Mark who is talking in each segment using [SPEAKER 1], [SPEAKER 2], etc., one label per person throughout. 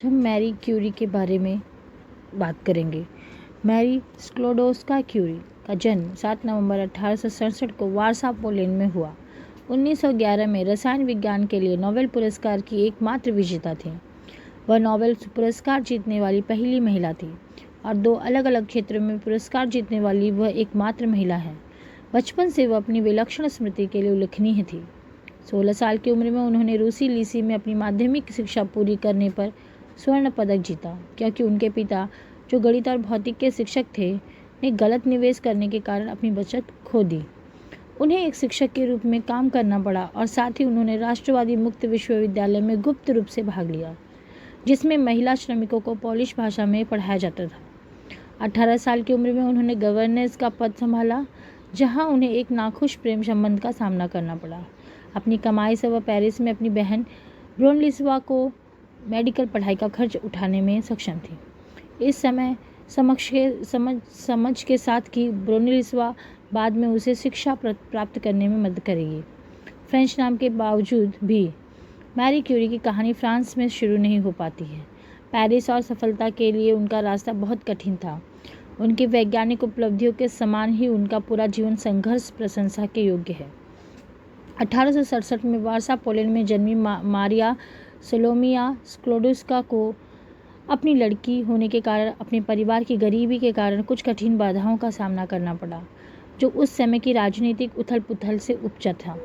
[SPEAKER 1] हम Marie Curie के बारे में बात करेंगे। मैरी स्क्लोडोस्का क्यूरी का जन्म 7 नवंबर 1867 को वारसा, पोलैंड में हुआ। 1911 में रसायन विज्ञान के लिए नोबेल पुरस्कार की एकमात्र विजेता थी। वह नोबेल पुरस्कार जीतने वाली पहली महिला थी और 2 अलग-अलग क्षेत्रों में पुरस्कार जीतने वाली वह एकमात्र महिला है। बचपन से वह अपनी विलक्षण स्मृति के लिए उल्लेखनीय थी। 16 साल की उम्र में उन्होंने रूसी लीसी में अपनी माध्यमिक शिक्षा पूरी करने पर स्वर्ण पदक जीता, क्योंकि उनके पिता, जो गणित और भौतिक के शिक्षक थे, ने गलत निवेश करने के कारण अपनी बचत खो दी। उन्हें एक शिक्षक के रूप में काम करना पड़ा और साथ ही उन्होंने राष्ट्रवादी मुक्त विश्वविद्यालय में गुप्त रूप से भाग लिया, जिसमें महिला श्रमिकों को पोलिश भाषा में पढ़ाया जाता था। 18 साल की उम्र में उन्होंने गवर्नेंस का पद संभाला, जहां उन्हें एक नाखुश प्रेम संबंध का सामना करना पड़ा। अपनी कमाई से वह पेरिस में अपनी बहन ब्रोनलिस्वा को मेडिकल पढ़ाई का खर्च उठाने में सक्षम थी। इस समय समझ के साथ कि ब्रोनलिस्वा बाद में उसे शिक्षा प्राप्त करने में मदद करेगी। फ्रेंच नाम के बावजूद भी मैरी क्यूरी की कहानी फ्रांस में शुरू नहीं हो पाती है। पेरिस और सफलता के लिए उनका रास्ता बहुत कठिन था। उनकी वैज्ञानिक उपलब्धियों के समान ही उनका पूरा जीवन संघर्ष प्रशंसा के योग्य है। 1867 में वारसा, पोलैंड में जन्मी मारिया सोलोमिया स्क्लोडोस्का को अपनी लड़की होने के कारण अपने परिवार की गरीबी के कारण कुछ कठिन बाधाओं का सामना करना पड़ा, जो उस समय की राजनीतिक उथल-पुथल से उपजा था।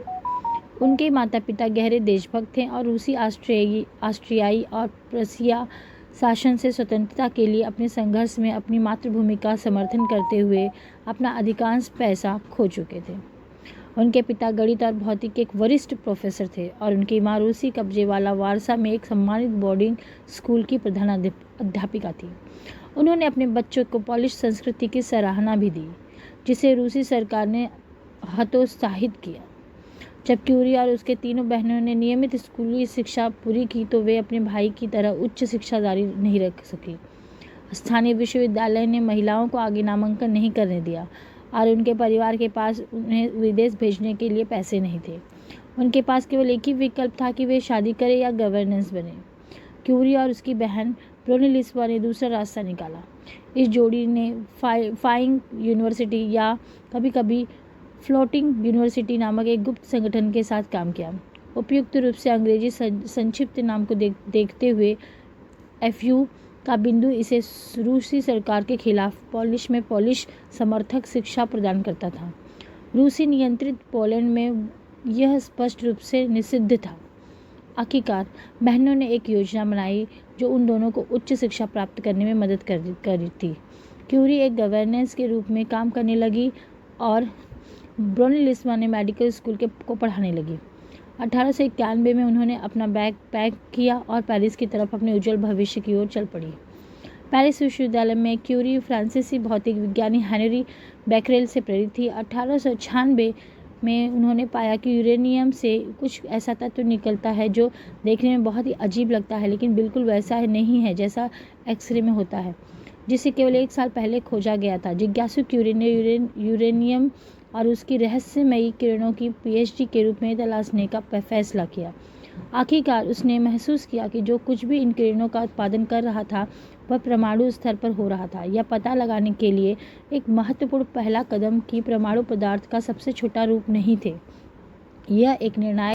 [SPEAKER 1] उनके माता-पिता गहरे देशभक्त थे और रूसी, ऑस्ट्रियाई और प्रशिया शासन से स्वतंत्रता के लिए अपने संघर्ष में अपनी मातृभूमि का समर्थन करते हुए अपना अधिकांश पैसा खो चुके थे। उनके पिता गणित और भौतिक के एक वरिष्ठ प्रोफेसर थे और उनकी मां रूसी कब्जे वाला वारसा में एक सम्मानित बोर्डिंग स्कूल की प्रधान अध्यापिका थी। उन्होंने अपने बच्चों को पोलिश संस्कृति की सराहना भी दी, जिसे रूसी सरकार ने हतोत्साहित किया। जब क्यूरी और उसके तीनों बहनों ने नियमित स्कूली शिक्षा पूरी की, तो वे अपने भाई की तरह उच्च शिक्षा जारी नहीं रख सकी। स्थानीय विश्वविद्यालय ने महिलाओं को आगे नामांकन नहीं करने दिया और उनके परिवार के पास उन्हें विदेश भेजने के लिए पैसे नहीं थे। उनके पास केवल एक ही विकल्प था कि वे शादी करें या गवर्नेंस बने। क्यूरी और उसकी बहन ब्रोनिलिस्वा ने दूसरा रास्ता निकाला। इस जोड़ी ने फाइंग यूनिवर्सिटी या कभी-कभी फ्लोटिंग यूनिवर्सिटी नामक एक गुप्त संगठन के साथ काम किया। उपयुक्त रूप से अंग्रेजी संक्षिप्त नाम को देखते हुए FU का बिंदु इसे रूसी सरकार के खिलाफ पोलिश में पोलिश समर्थक शिक्षा प्रदान करता था। रूसी नियंत्रित पोलैंड में यह स्पष्ट रूप से निषिद्ध था। आखिरकार बहनों ने एक योजना बनाई जो उन दोनों को उच्च शिक्षा प्राप्त करने में मदद कर थी। क्यूरी एक गवर्नेंस के रूप में काम करने लगी और ब्रोनिलिस्वा ने मेडिकल स्कूल को पढ़ाने लगी। 1891 में उन्होंने अपना बैग पैक किया और पेरिस की तरफ अपने उज्जवल भविष्य की ओर चल पड़ी। पेरिस विश्वविद्यालय में क्यूरी फ्रांसीसी भौतिक विज्ञानी हेनरी बेकरेल से प्रेरित थी। 1896 में उन्होंने पाया कि यूरेनियम से कुछ ऐसा तत्व निकलता है जो देखने में बहुत ही अजीब लगता है, लेकिन बिल्कुल वैसा नहीं है जैसा एक्सरे में होता है, जिसे केवल 1 साल पहले खोजा गया था। जिज्ञासु क्यूरी ने यूरेनियम और उसकी रहस्यमयी किरणों की PhD के रूप में तलाशने का फैसला किया। आखिरकार उसने महसूस किया कि जो कुछ भी इन किरणों का उत्पादन कर रहा था वह परमाणु स्तर पर हो रहा था। यह पता लगाने के लिए एक महत्वपूर्ण पहला कदम कि परमाणु पदार्थ का सबसे छोटा रूप नहीं थे। यह एक निर्णायक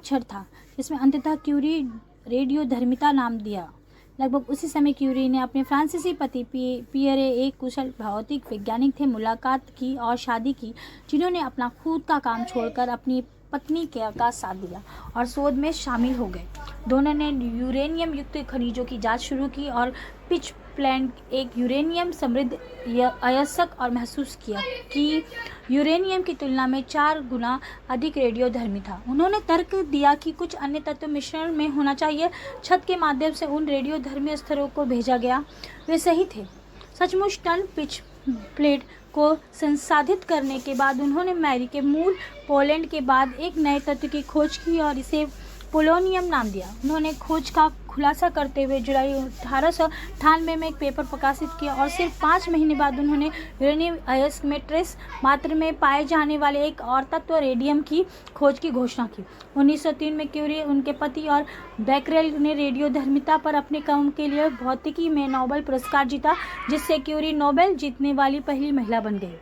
[SPEAKER 1] क्षण था जिसमें अंततः क्यूरी रेडियोधर्मिता नाम दिया। लगभग उसी समय क्यूरी ने अपने फ्रांसीसी पति पियरे, एक कुशल भौतिक वैज्ञानिक थे, मुलाकात की और शादी की, जिन्होंने अपना खुद का काम छोड़कर अपनी पत्नी का साथ दिया और शोध में शामिल हो गए। दोनों ने यूरेनियम युक्त खनिजों की जांच शुरू की और पिच प्लांट एक यूरेनियम समृद्ध अयस्क और महसूस किया कि यूरेनियम की तुलना में 4 गुना अधिक रेडियोधर्मी था। उन्होंने तर्क दिया कि कुछ अन्य तत्व मिश्रण में होना चाहिए। छत के माध्यम से उन रेडियोधर्मी स्तरों को भेजा गया, वे सही थे। सचमुच टन पिच प्लेट को संसाधित करने के बाद उन्होंने मैरी के मूल पोलैंड के बाद एक नए तत्व की खोज की और इसे पोलोनियम नाम दिया। उन्होंने खोज का खुलासा करते हुए जुलाई 1898 में एक पेपर प्रकाशित किया और सिर्फ 5 महीने बाद उन्होंने यूरेनियम अयस्क में ट्रेस मात्रा में पाए जाने वाले एक और तत्व रेडियम की खोज की घोषणा की। 1903 में क्यूरी, उनके पति और बैकरेल ने रेडियोधर्मिता पर अपने काम के लिए भौतिकी में नोबेल पुरस्कार जीता, जिससे क्यूरी नोबेल जीतने वाली पहली महिला बन गई।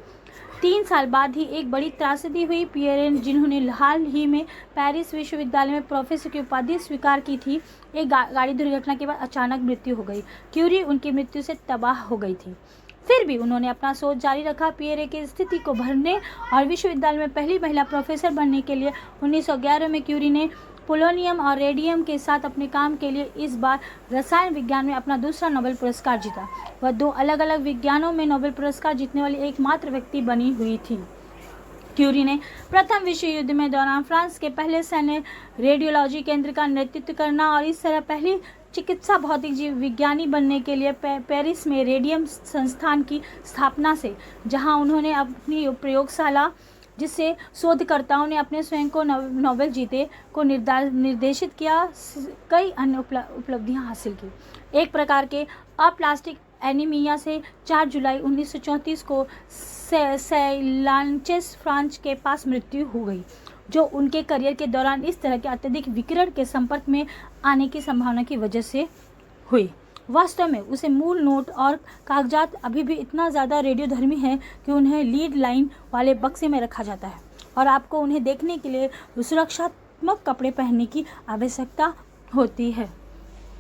[SPEAKER 1] 3 साल बाद ही एक बड़ी त्रासदी हुई। पियरे, जिन्होंने हाल ही में पेरिस विश्वविद्यालय में प्रोफेसर की उपाधि स्वीकार की थी, एक गाड़ी दुर्घटना के बाद अचानक मृत्यु हो गई। क्यूरी उनकी मृत्यु से तबाह हो गई थी, फिर भी उन्होंने अपना शोध जारी रखा। पियरे की स्थिति को भरने और विश्वविद्यालय में पहली महिला प्रोफेसर बनने के लिए 1911 में क्यूरी ने पोलोनियम और रेडियम के साथ अपने काम के लिए इस बार रसायन विज्ञान में अपना दूसरा नोबेल पुरस्कार जीता। वह 2 अलग अलग विज्ञानों में नोबेल पुरस्कार जीतने वाली एकमात्र व्यक्ति बनी हुई थी। क्यूरी ने प्रथम विश्व युद्ध में दौरान फ्रांस के पहले सैन्य रेडियोलॉजी केंद्र का नेतृत्व करना और इस तरह पहली चिकित्सा भौतिक जीव विज्ञानी बनने के लिए पेरिस में रेडियम संस्थान की स्थापना से, जहां उन्होंने अपनी प्रयोगशाला, जिससे शोधकर्ताओं ने अपने स्वयं को नोबेल जीते, को निर्देशित किया, कई अन्य उपलब्धियां हासिल की। एक प्रकार के अप्लास्टिक एनीमिया से 4 जुलाई 1934 को सैलांचेस फ्रांस के पास मृत्यु हो गई, जो उनके करियर के दौरान इस तरह के अत्यधिक विकिरण के संपर्क में आने की संभावना की वजह से हुई। वास्तव में उसे मूल नोट और कागजात अभी भी इतना ज़्यादा रेडियोधर्मी है कि उन्हें लीड लाइन वाले बक्से में रखा जाता है और आपको उन्हें देखने के लिए सुरक्षात्मक कपड़े पहनने की आवश्यकता होती है।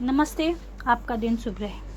[SPEAKER 1] नमस्ते, आपका दिन शुभ रहे।